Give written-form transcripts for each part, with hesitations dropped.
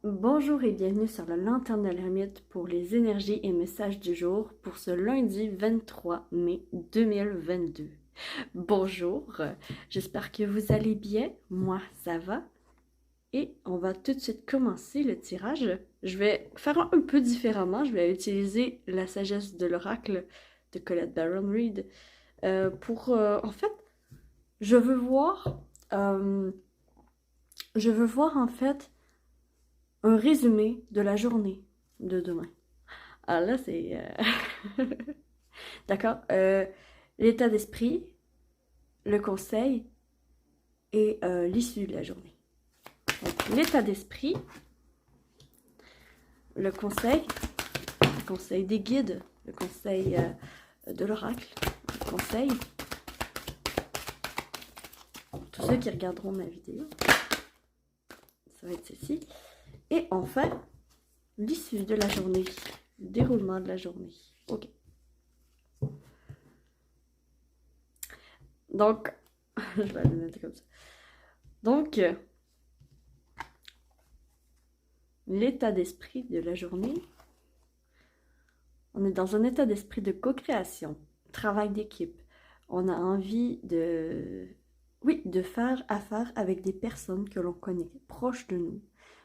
Bonjour et bienvenue sur la Lanterne de l'Ermite pour les énergies et messages du jour pour ce lundi 23 mai 2022. Bonjour, j'espère que vous allez bien, moi ça va. Et on va tout de suite commencer le tirage. Je vais faire un peu différemment, je vais utiliser la sagesse de l'oracle de Colette Baron Reid en fait, je veux voir, euh, en fait un résumé de la journée de demain. Alors là, c'est... D'accord. L'état d'esprit, le conseil et l'issue de la journée. Donc, l'état d'esprit, le conseil des guides, le conseil de l'oracle, le conseil pour tous ceux qui regarderont ma vidéo. Ça va être ceci. Et enfin, l'issue de la journée, le déroulement de la journée. Ok. Donc, je vais le mettre comme ça. Donc, l'état d'esprit de la journée, on est dans un état d'esprit de co-création, travail d'équipe. On a envie de faire affaire avec des personnes que l'on connaît, proches de nous,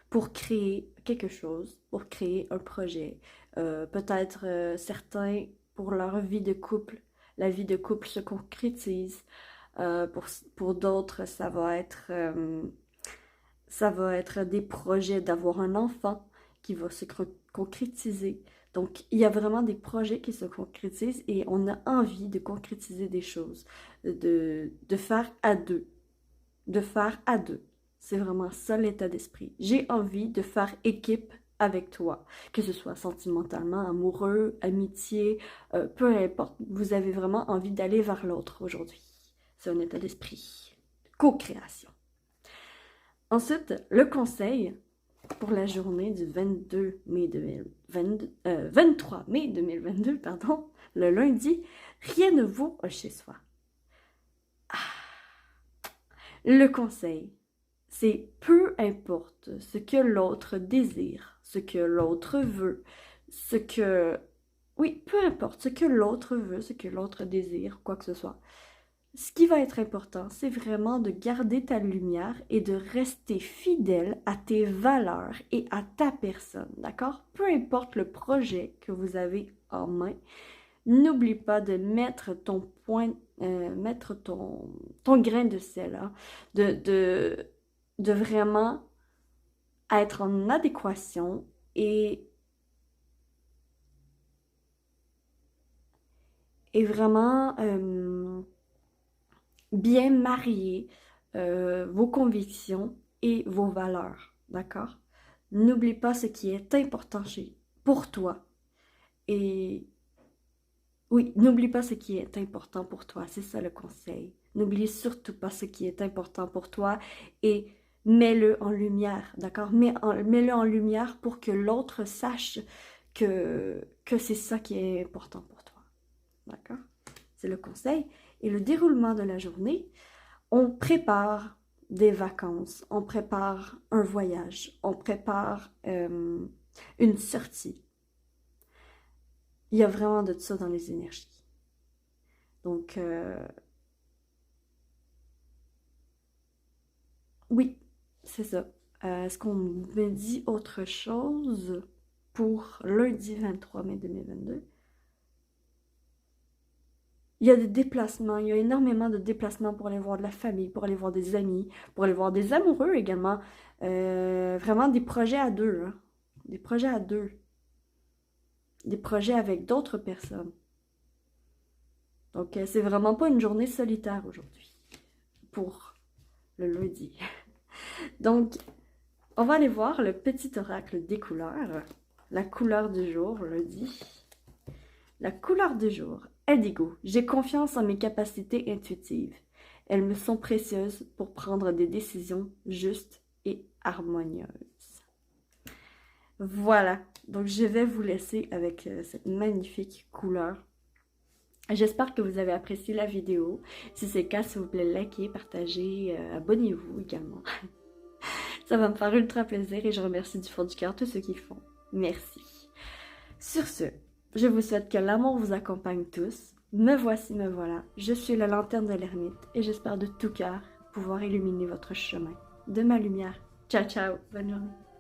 pour créer quelque chose, pour créer un projet. Peut-être certains, pour leur vie de couple, la vie de couple se concrétise. Pour d'autres, ça va être des projets d'avoir un enfant qui va se concrétiser. Donc, il y a vraiment des projets qui se concrétisent et on a envie de concrétiser des choses, de faire à deux. De faire à deux. C'est vraiment ça l'état d'esprit. J'ai envie de faire équipe avec toi, que ce soit sentimentalement, amoureux, amitié, peu importe. Vous avez vraiment envie d'aller vers l'autre aujourd'hui. C'est un état d'esprit. Co-création. Ensuite, le conseil pour la journée du 23 mai 2022, pardon, le lundi, rien ne vaut chez soi. Le conseil, c'est peu importe ce que l'autre désire, ce que l'autre veut, oui, peu importe ce que l'autre veut, ce que l'autre désire, quoi que ce soit. Ce qui va être important, c'est vraiment de garder ta lumière et de rester fidèle à tes valeurs et à ta personne, d'accord? Peu importe le projet que vous avez en main, n'oublie pas de mettre mettre ton grain de sel, hein, de vraiment être en adéquation et vraiment bien marier vos convictions et vos valeurs, d'accord? N'oublie pas ce qui est important pour toi. Et oui, n'oublie pas ce qui est important pour toi, c'est ça le conseil. N'oublie surtout pas ce qui est important pour toi et mets-le en lumière, d'accord? Mets-le en lumière pour que l'autre sache que c'est ça qui est important pour toi, d'accord? C'est le conseil. Et le déroulement de la journée, on prépare des vacances, on prépare un voyage, on prépare une sortie. Il y a vraiment de ça dans les énergies. Donc, oui, c'est ça. Est-ce qu'on me dit autre chose pour lundi 23 mai 2022? Il y a des déplacements, il y a énormément de déplacements pour aller voir de la famille, pour aller voir des amis, pour aller voir des amoureux également. Vraiment des projets à deux, hein. Des projets à deux. Des projets avec d'autres personnes. Donc, c'est vraiment pas une journée solitaire aujourd'hui pour le lundi. Donc, on va aller voir le petit oracle des couleurs. La couleur du jour, lundi. La couleur du jour, indigo. J'ai confiance en mes capacités intuitives. Elles me sont précieuses pour prendre des décisions justes et harmonieuses. Voilà, donc je vais vous laisser avec cette magnifique couleur. J'espère que vous avez apprécié la vidéo. Si c'est le cas, s'il vous plaît, likez, partagez, abonnez-vous également. Ça va me faire ultra plaisir et je remercie du fond du cœur tous ceux qui le font. Merci. Sur ce, je vous souhaite que l'amour vous accompagne tous. Me voici, me voilà. Je suis la lanterne de l'ermite et j'espère de tout cœur pouvoir illuminer votre chemin de ma lumière. Ciao, ciao. Bonne journée.